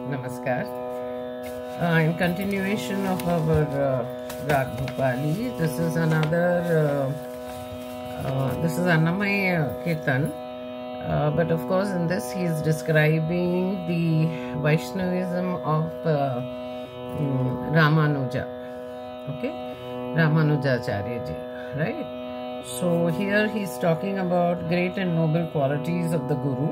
Namaskar. In continuation of our Rag Bhopali, this is another, this is Annamaya Kirtan. But of course in this he is describing the Vaishnavism of Ramanuja. Okay? Ramanujacharya ji, right? So here he is talking about great and noble qualities of the Guru.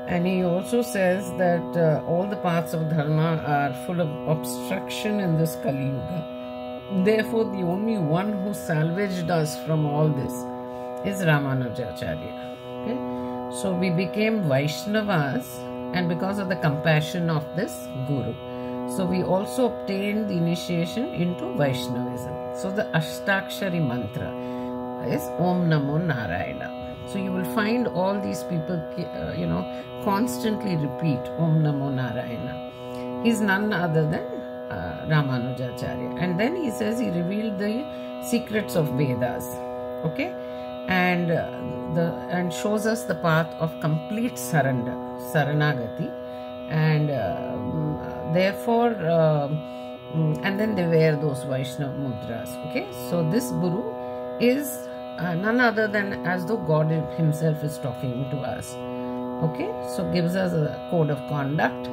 And he also says that all the paths of dharma are full of obstruction in this Kali Yuga. Therefore, the only one who salvaged us from all this is Ramanujacharya. Okay? So we became Vaishnavas, and because of the compassion of this Guru. So we also obtained the initiation into Vaishnavism. So the Ashtakshari mantra is Om Namo Narayana. So you will find all these people, constantly repeat Om Namo Narayana. He is none other than Ramanujacharya. And then he says he revealed the secrets of Vedas, okay, and shows us the path of complete surrender, Saranagati, and therefore, and then they wear those Vaishnava mudras. Okay, so this Guru is none other than as though God himself is talking to us. Okay, so gives us a code of conduct,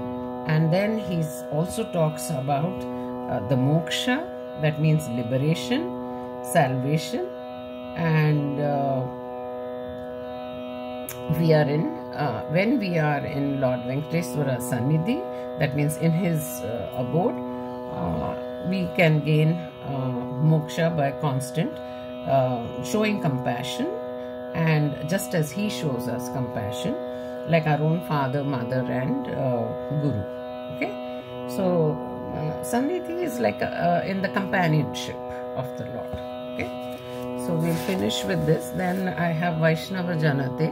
and then he also talks about the moksha, that means liberation, salvation, and we are in when we are in Lord Venkateswara Sannidhi, that means in his abode, we can gain moksha by constant showing compassion, and just as he shows us compassion, like our own father, mother, and Guru. Okay, so Sannidhi is like in the companionship of the Lord. Okay, so we'll finish with this. Then I have Vaishnava Janate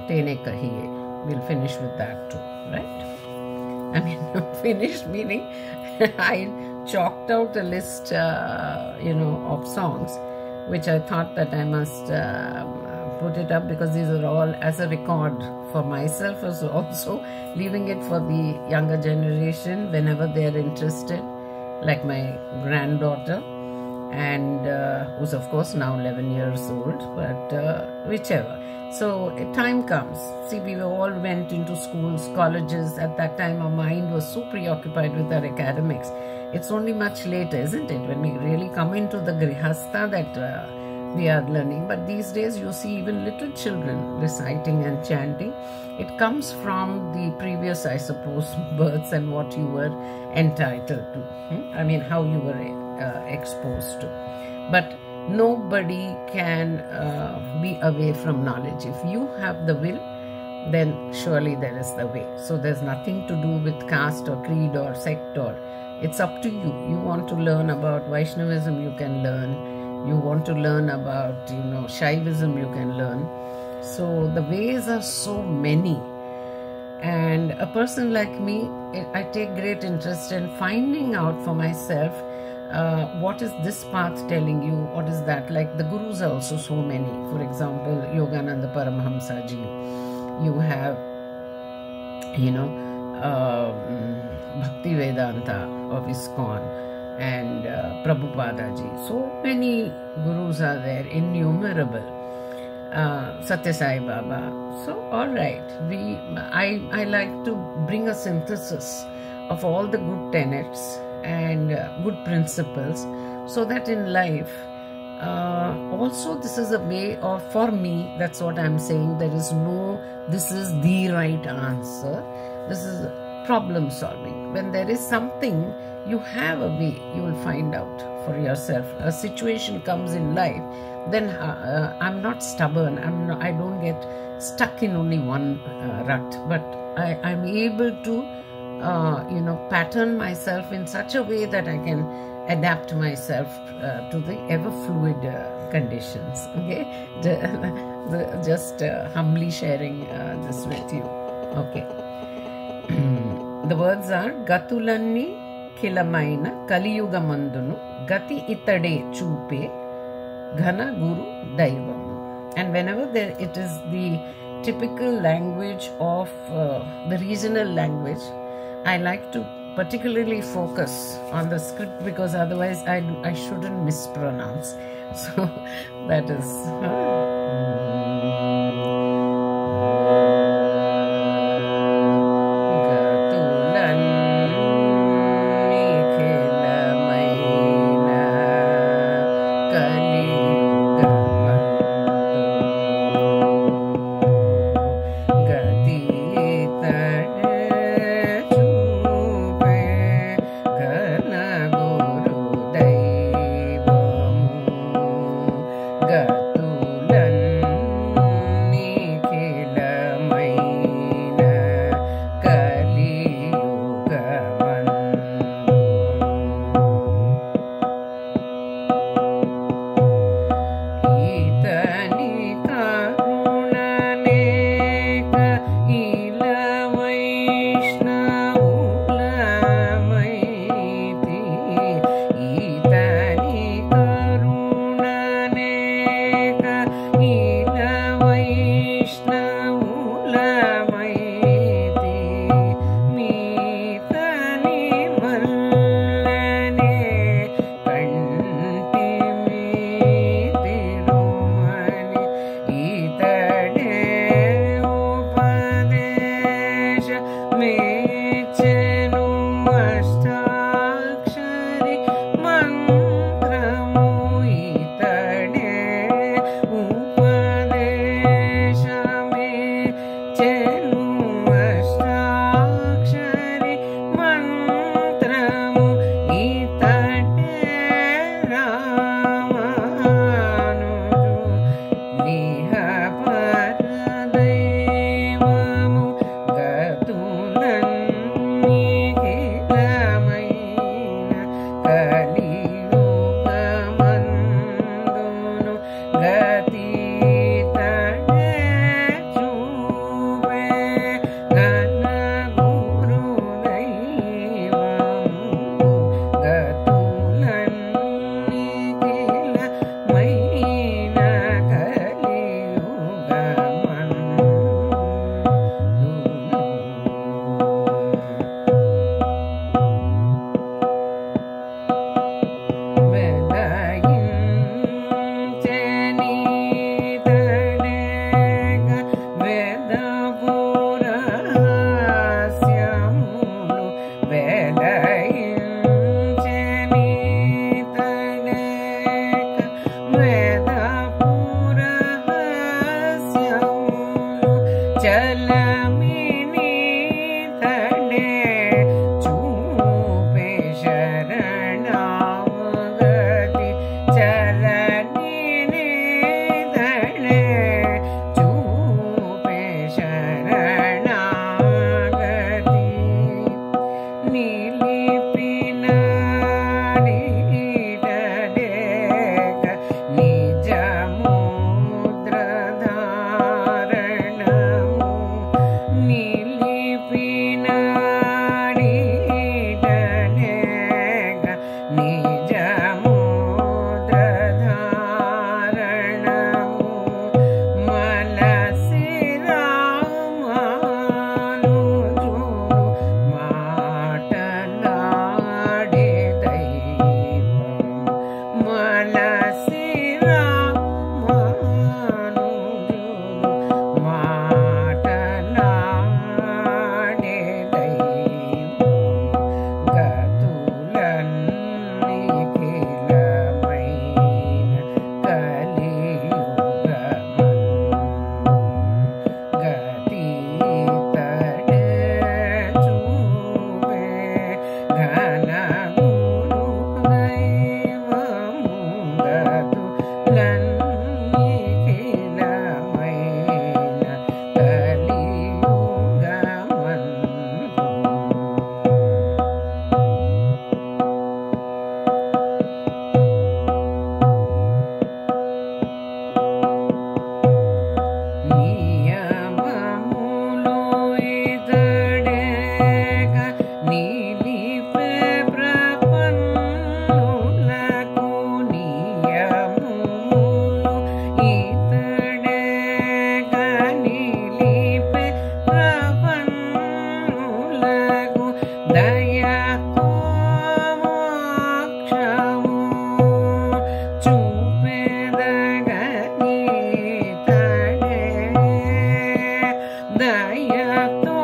Tene Kahiye. We'll finish with that too, right? I mean, finish meaning I chalked out a list, of songs, which I thought that I must put it up, because these are all as a record for myself, as also leaving it for the younger generation whenever they are interested, like my granddaughter, and who's of course now 11 years old, but whichever. So time comes. See, we all went into schools, colleges. At that time our mind was so preoccupied with our academics. It's only much later, isn't it, when we really come into the grihastha that we are learning. But these days you see even little children reciting and chanting. It comes from the previous, I suppose, births and what you were entitled to. I mean, how you were exposed to. But nobody can be away from knowledge. If you have the will, then surely there is the way. So there's nothing to do with caste or creed or sect, or it's up to you. You want to learn about Vaishnavism, you can learn. You want to learn about, Shaivism, you can learn. So the ways are so many. And a person like me, I take great interest in finding out for myself what is this path telling you, what is that. Like the Gurus are also so many. For example, Yogananda Paramahamsa ji. You have, Bhakti Vedanta of ISKCON, and Prabhupada ji. So many Gurus are there, innumerable. Satya Sai Baba. So alright, I like to bring a synthesis of all the good tenets and good principles, so that in life also this is a way of, for me, that's what I'm saying, there is no this is the right answer. This is problem solving. When there is something, you have a way, you will find out for yourself. A situation comes in life, then I'm not stubborn, I don't get stuck in only one rut, but I'm able to pattern myself in such a way that I can adapt myself to the ever fluid conditions. Okay, just humbly sharing this with you. Okay. The words are Gatulanni Kilamaina Kaliyuga Mandunu Gati Itade Chupe Ghana Guru Daivam. And whenever it is the typical language of the regional language. I like to particularly focus on the script because otherwise I shouldn't mispronounce. So that is. దయతో మోక్షము చూపెదగని తడే దయతో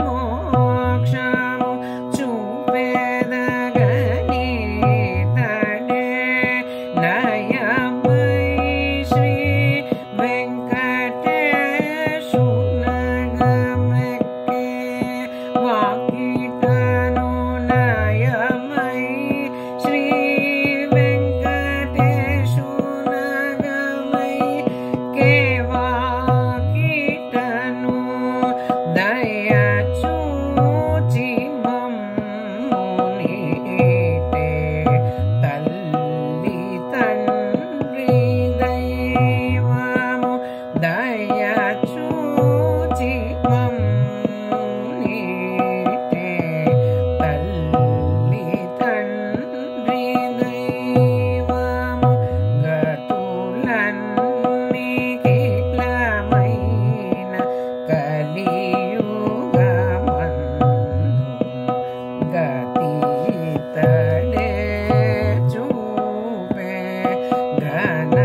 మోక్షము చూపెదగని తడే నయమై శ్రీ వెంకటేశునగమెక్కే వాకిటను నయమై శ్రీ వెంకటేశునగమై కేవాకిటను దయచూచి మమ్మునీటే తల్లి తండ్రి దైవము దయచూచి మమ్మునీటే తల్లి తండ్రి దైవము గతులన్నికిలమైన కలియుగమందు గతితడే చూపే ఘన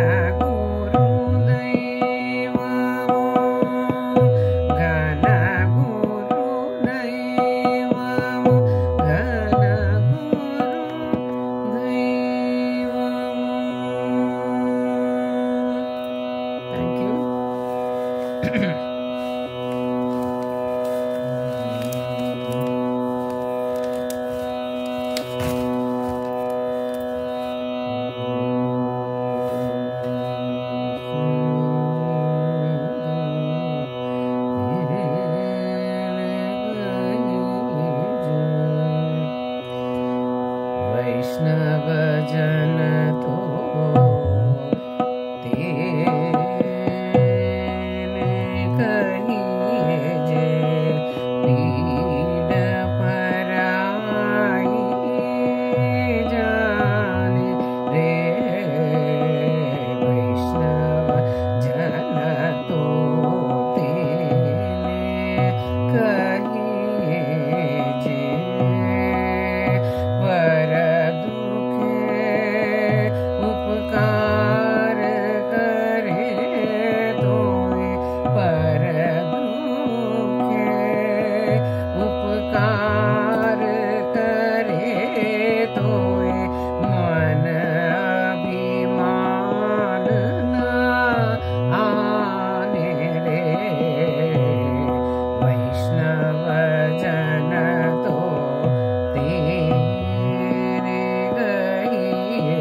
గురుదైవము ఘన గురుదైవము ఘన గురుదైవము. Thank you. वैष्णव जन तो तेने कहिए जे पीड़ पराई जाने रे वैष्णव जन तो तेने कहिए जे पर दुखे उपकार करे तोए पर दुखे उपकार करे तोए मन अभिमान ना आने रे वैष्णव जन तो तेरे गहिए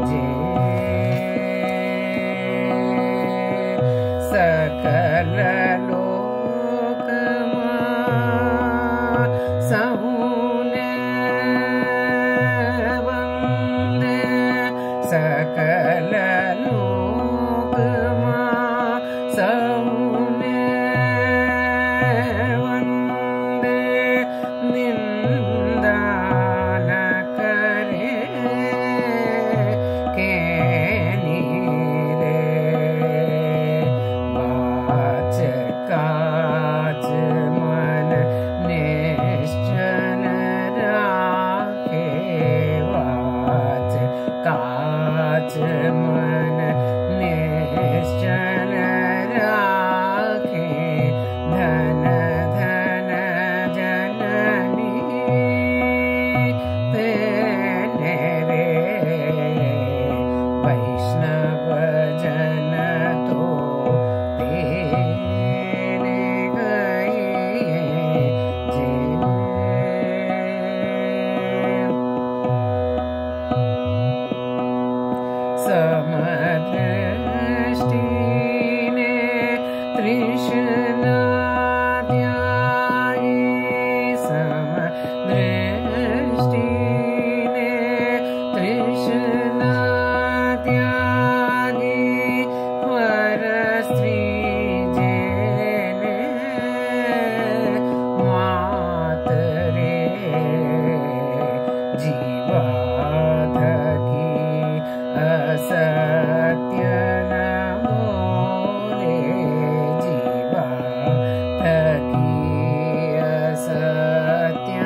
जे सकल लोकमा सहुने वंदे सकल लोकमा सहुने वंदे निंदा न करे केनी रे बाच काच मन निश्चल राखे वाच काच मन निश्चल राखे धन धन जननी तेने रे वैष्णव जन तो तेरे गहिए जे समदृष्टिने तृष्णा ध्याये समदृष्टिने तृष्णा त्यागे पर स्त्री जेने मात रे जीवाध की असत्य न बोले जीवा थकी असत्य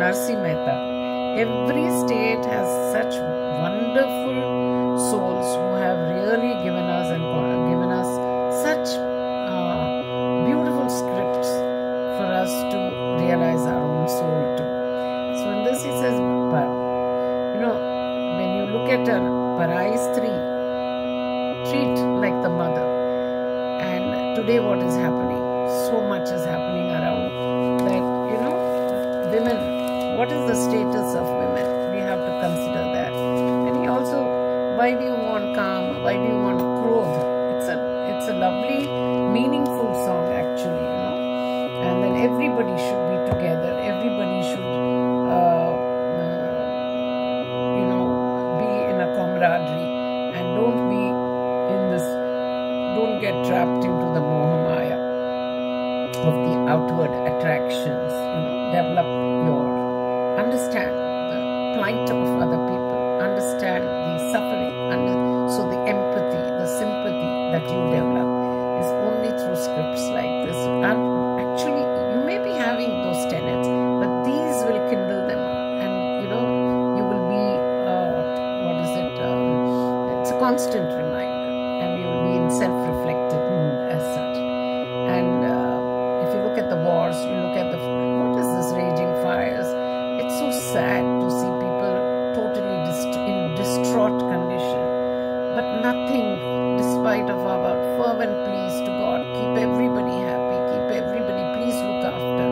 Narsi Mehta. Every state has such wonderful souls who have really given us such beautiful scripts for us to realize our own soul too. So in this he says, when you look at a Parai Stri, treat like the mother. And today what is happening? So much is happening around that, women, what is the status of women? We have to consider that. And he also, why do you want calm? Why do you want Krodh? It's a lovely, meaningful song actually, and then everybody should be together. Everybody should, be in a camaraderie, and don't get trapped into the mohamaya of the outward attractions. Develop understand the plight of other people, understand the suffering, so the empathy, the sympathy that you develop is only through scripts like this. And actually, you may be having those tenets, but these will kindle them up, and you will be it's a constant reminder, and you will be in self-reflective mood as such. And if you look at the wars, you look at what is this raging fires? It's so sad to see people totally in distraught condition, but nothing, despite of our fervent pleas to God, keep everybody happy, keep everybody, please look after.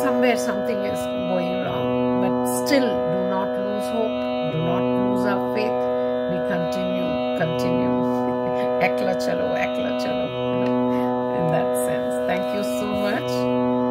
Somewhere something is going wrong, but still do not lose hope, do not lose our faith. We continue. Ekla chalo, in that sense. Thank you so much.